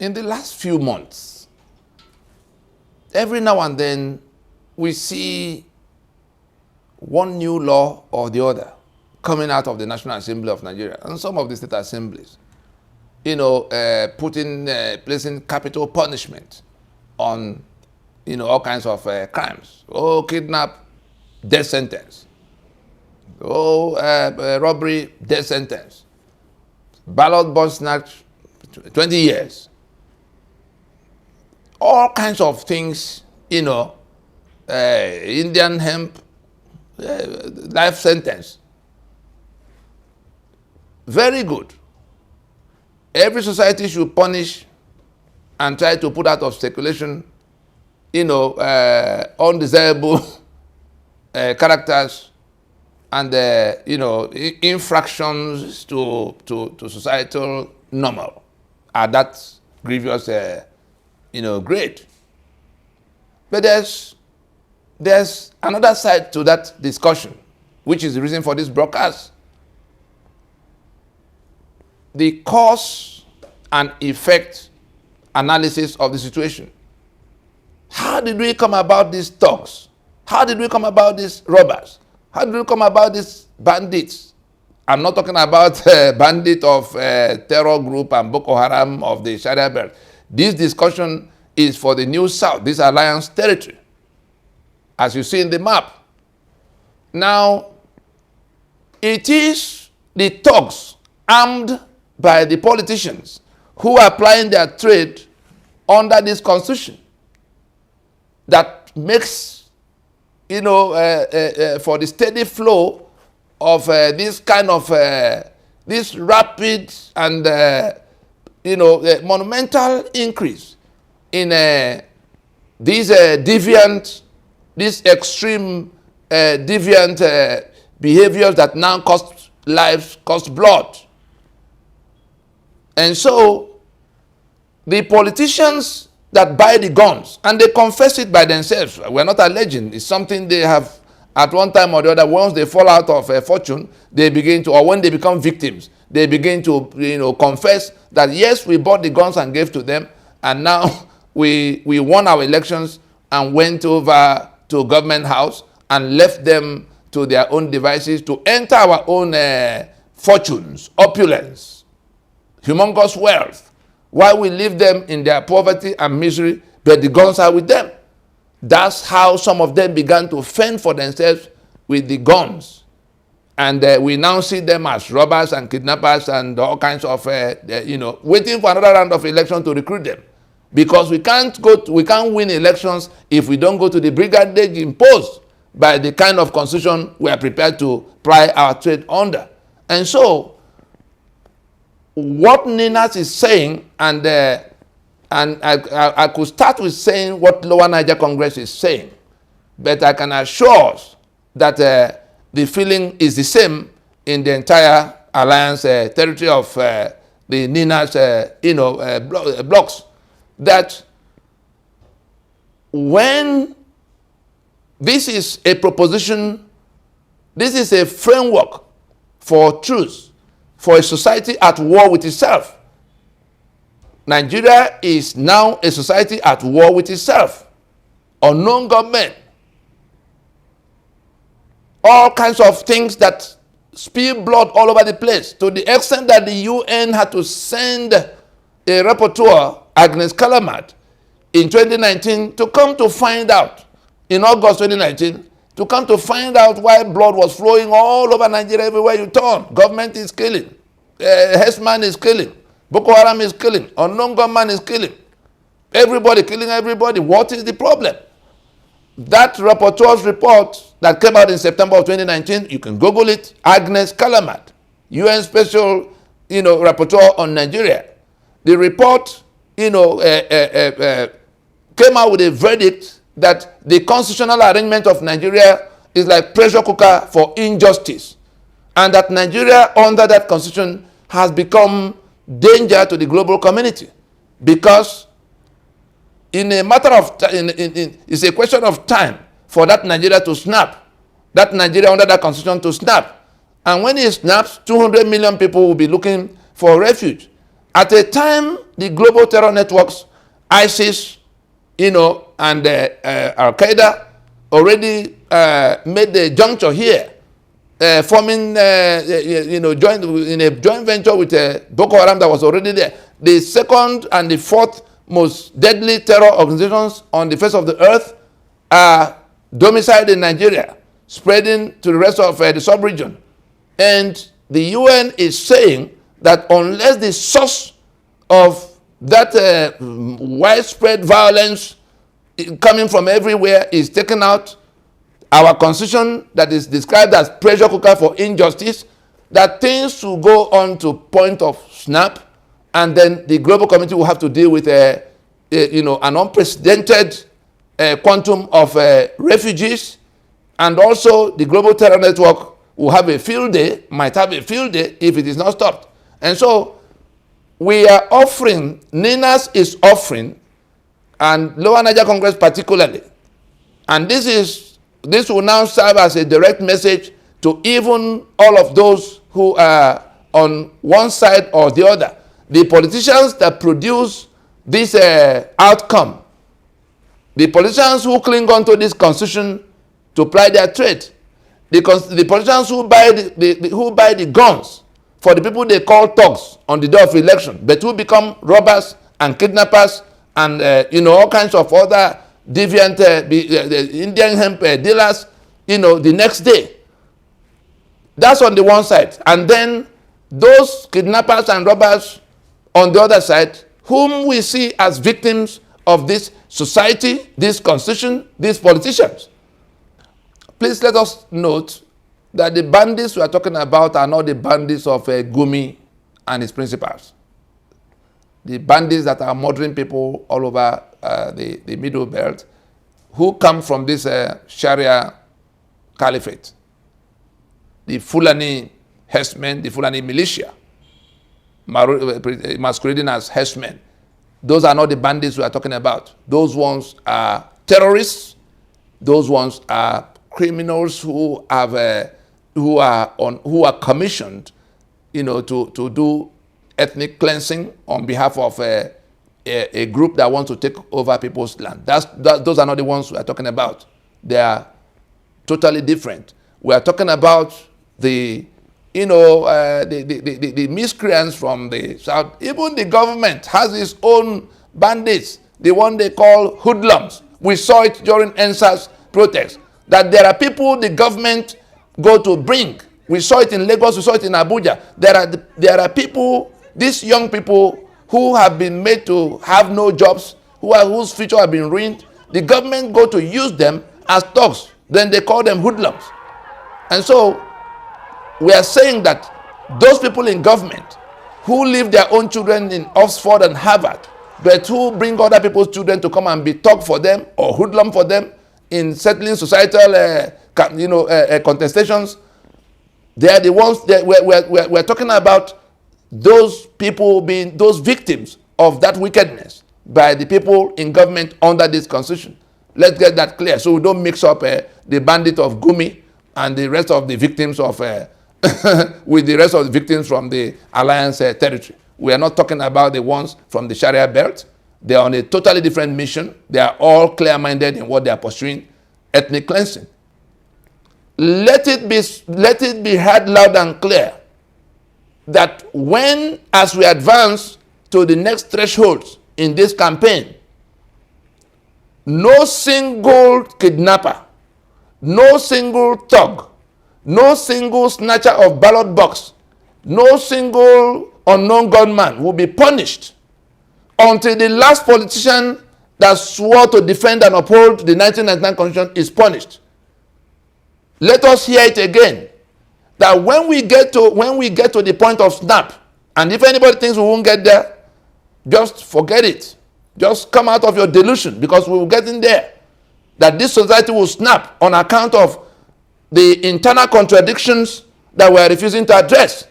in the last few months, every now and then we see one new law or the other coming out of the National Assembly of Nigeria and some of the state assemblies, placing capital punishment on, all kinds of crimes. Kidnap, death sentence. Robbery, death sentence. Ballot box snatch, 20 years. All kinds of things, Indian hemp, life sentence. Very good. Every society should punish and try to put out of circulation, undesirable characters and, infractions to societal normal at that grievous, grade. But there's another side to that discussion, which is the reason for this broadcast. The cause and effect analysis of the situation. How did we come about these thugs? How did we come about these robbers? How did we come about these bandits? I'm not talking about bandit of terror group and Boko Haram of the Sharia belt. This discussion is for the New South, this alliance territory, as you see in the map. Now, it is the thugs armed by the politicians who are applying their trade under this constitution that makes, for the steady flow of this kind of, this rapid and, monumental increase in these extreme deviant behaviors that now cost lives, cost blood. And so, the politicians that buy the guns, and they confess it by themselves, we're not alleging, it's something they have at one time or the other. Once they fall out of fortune, they begin to, or when they become victims, they begin to, confess that yes, we bought the guns and gave to them, and now we won our elections and went over to government house and left them to their own devices to enter our own fortunes, opulence, humongous wealth, while we leave them in their poverty and misery, but the guns are with them. That's how some of them began to fend for themselves with the guns. And we now see them as robbers and kidnappers and all kinds of, waiting for another round of election to recruit them. Because we can't win elections if we don't go to the brigandage imposed by the kind of constitution we are prepared to ply our trade under. And so, what Ninas is saying, and I could start with saying what Lower Niger Congress is saying, but I can assure us that the feeling is the same in the entire alliance territory of the Ninas, blocks. That when this is a proposition, this is a framework for truce, for a society at war with itself. Nigeria is now a society at war with itself. Unknown government. All kinds of things that spill blood all over the place, to the extent that the UN had to send a rapporteur, Agnes Callamard, in 2019 to come to find out, in August 2019, to come to find out why blood was flowing all over Nigeria everywhere you turn. Government is killing. Hesman is killing. Boko Haram is killing. Unknown gunman is killing. Everybody killing everybody. What is the problem? That rapporteur's report that came out in September of 2019, you can Google it, Agnes Callamard, UN Special, Rapporteur on Nigeria. The report, came out with a verdict that the constitutional arrangement of Nigeria is like pressure cooker for injustice, and that Nigeria under that constitution has become danger to the global community, because in a matter of it's a question of time for that Nigeria to snap, that Nigeria under that constitution to snap. And when it snaps, 200 million people will be looking for refuge. At a time, the global terror networks, ISIS, and Al Qaeda already made the juncture here, forming, joint in a joint venture with Boko Haram that was already there. The second and the fourth most deadly terror organizations on the face of the earth are domiciled in Nigeria, spreading to the rest of the sub-region. And the UN is saying that unless the source of that widespread violence coming from everywhere is taken out, our constitution that is described as pressure cooker for injustice, that things will go on to point of snap, and then the global community will have to deal with an unprecedented quantum of refugees, and also the global terror network will have a field day, might have a field day if it is not stopped. And so we are offering, NINAS is offering, and Lower Niger Congress particularly, and this will now serve as a direct message to even all of those who are on one side or the other. The politicians that produce this outcome, the politicians who cling on to this constitution to ply their trade, the politicians who buy the guns for the people they call thugs on the day of election, but who become robbers and kidnappers and all kinds of other deviant Indian hemp dealers, the next day. That's on the one side. And then those kidnappers and robbers on the other side, whom we see as victims of this society, this constitution, these politicians. Please let us note that the bandits we are talking about are not the bandits of Gumi and his principals. The bandits that are murdering people all over the Middle Belt, who come from this Sharia caliphate. The Fulani herdsmen, the Fulani militia, masquerading as herdsmen. Those are not the bandits we are talking about. Those ones are terrorists. Those ones are criminals who are commissioned, to do ethnic cleansing on behalf of a group that wants to take over people's land. Those are not the ones we are talking about. They are totally different. We are talking about the miscreants from the south. Even the government has its own bandits, the one they call hoodlums. We saw it during NSAS protests, that there are people the government go to bring. We saw it in Lagos, we saw it in Abuja. There are people, these young people who have been made to have no jobs, whose future have been ruined. The government go to use them as thugs. Then they call them hoodlums. And so we are saying that those people in government who leave their own children in Oxford and Harvard, but who bring other people's children to come and be thug for them or hoodlum for them in settling societal contestations, they are the ones that we're talking about. Those people being those victims of that wickedness by the people in government under this constitution. Let's get that clear, so we don't mix up the bandit of Gumi and the rest of the victims of with the rest of the victims from the alliance territory. We are not talking about the ones from the Sharia belt. They are on a totally different mission. They are all clear-minded in what they are pursuing: ethnic cleansing. Let it be heard loud and clear that as we advance to the next thresholds in this campaign, no single kidnapper, no single thug, no single snatcher of ballot box, no single unknown gunman will be punished until the last politician that swore to defend and uphold the 1999 Constitution is punished. Let us hear it again, that when we get to the point of snap, and if anybody thinks we won't get there, just forget it. Just come out of your delusion, because we will get in there. That this society will snap on account of the internal contradictions that we are refusing to address.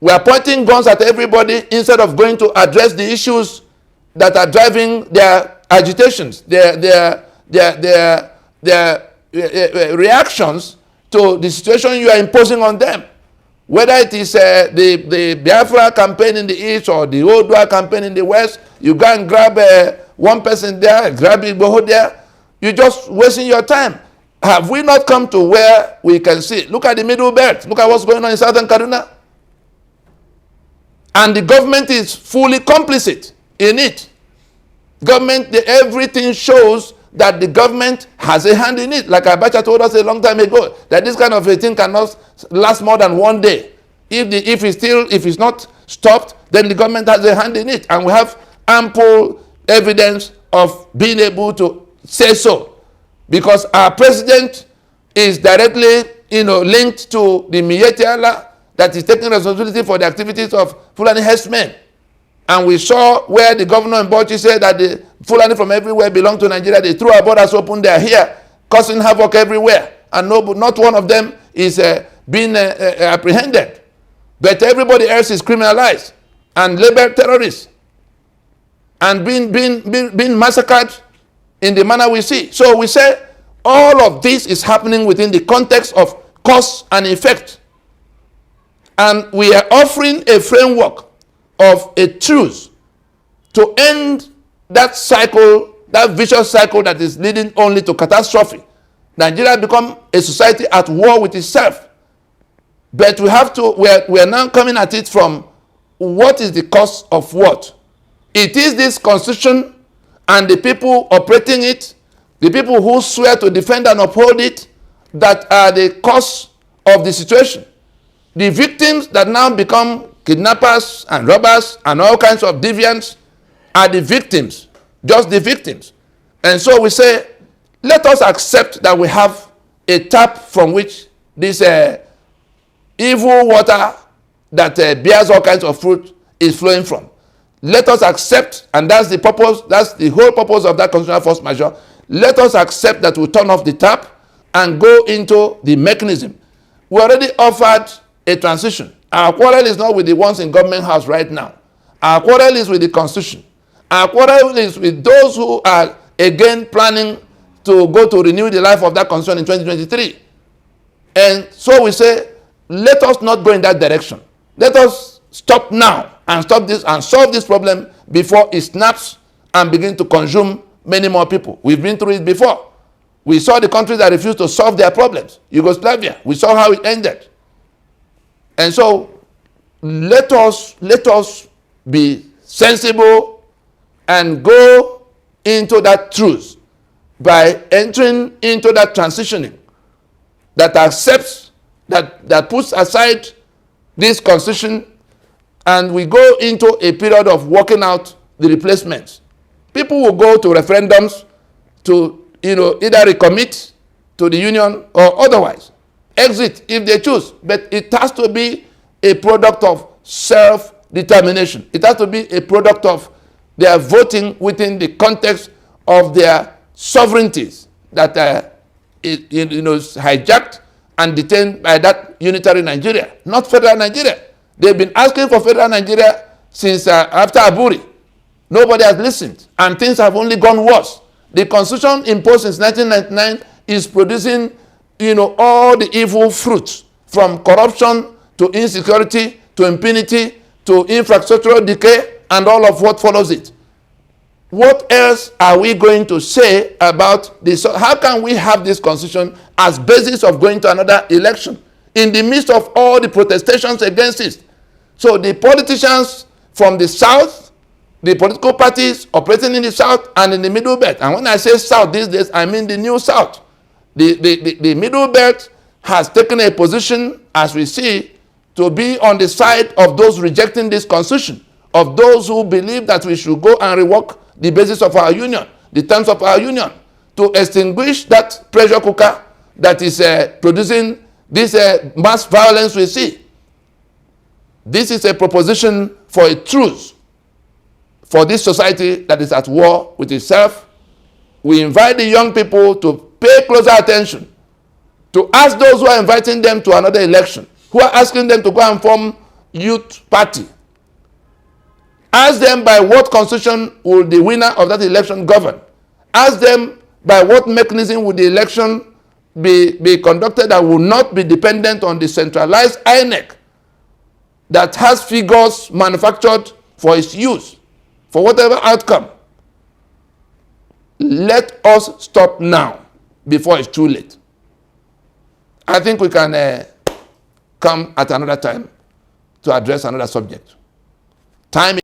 We are pointing guns at everybody instead of going to address the issues that are driving their agitations, their reactions to the situation you are imposing on them. Whether it is the Biafra campaign in the east or the Odua campaign in the west, you go and grab one person there, grab Igboho there, you're just wasting your time. Have we not come to where we can see? Look at the Middle Belt. Look at what's going on in Southern Kaduna. And the government is fully complicit in it. Everything shows that the government has a hand in it. Like Abacha told us a long time ago, that this kind of a thing cannot last more than one day. If it's not stopped, then the government has a hand in it. And we have ample evidence of being able to say so. Because our president is directly, linked to the Miyetti Allah that is taking responsibility for the activities of Fulani herdsmen. And we saw where the governor in Bauchi said that the Fulani from everywhere belong to Nigeria. They threw our borders open. They are here, causing havoc everywhere. And not one of them is being apprehended. But everybody else is criminalized and labeled terrorists and being massacred in the manner we see. So we say all of this is happening within the context of cause and effect. And we are offering a framework of a truce to end that cycle, that vicious cycle that is leading only to catastrophe. Nigeria become a society at war with itself. But we are now coming at it from what is the cause of what? It is this constitution and the people operating it, the people who swear to defend and uphold it, that are the cause of the situation. The victims that now become kidnappers and robbers and all kinds of deviants are the victims, just the victims. And so we say, let us accept that we have a tap from which this evil water that bears all kinds of fruit is flowing from. Let us accept, and that's the purpose, that's the whole purpose of that constitutional force majeure. Let us accept that we turn off the tap and go into the mechanism. We already offered a transition. Our quarrel is not with the ones in government house right now. Our quarrel is with the constitution. Our quarrel is with those who are again planning to go to renew the life of that constitution in 2023. And so we say, let us not go in that direction. Let us stop now and stop this and solve this problem before it snaps and begin to consume many more people. We've been through it before. We saw the countries that refused to solve their problems. Yugoslavia, we saw how it ended. And so let us be sensible and go into that truth by entering into that transitioning that accepts, that puts aside this constitution, and we go into a period of working out the replacements. People will go to referendums to either recommit to the union or otherwise exit if they choose. But it has to be a product of self-determination. It has to be a product of their voting within the context of their sovereignties that is hijacked and detained by that unitary Nigeria, not federal Nigeria. They've been asking for federal Nigeria since after Aburi. Nobody has listened, and things have only gone worse. The constitution imposed since 1999 is producing, all the evil fruits, from corruption to insecurity to impunity to infrastructural decay and all of what follows it. What else are we going to say about this? How can we have this constitution as basis of going to another election in the midst of all the protestations against it? So the politicians from the south, the political parties operating in the south and in the middle belt, and when I say south these days, I mean the new south. The middle belt has taken a position, as we see, to be on the side of those rejecting this constitution, of those who believe that we should go and rework the basis of our union, the terms of our union, to extinguish that pressure cooker that is producing this mass violence we see. This is a proposition for a truce for this society that is at war with itself. We invite the young people to pay closer attention, to ask those who are inviting them to another election, who are asking them to go and form youth party. Ask them by what constitution will the winner of that election govern. Ask them by what mechanism will the election be conducted that will not be dependent on the centralized INEC that has figures manufactured for its use, for whatever outcome. Let us stop now before it's too late. I think we can come at another time to address another subject. Time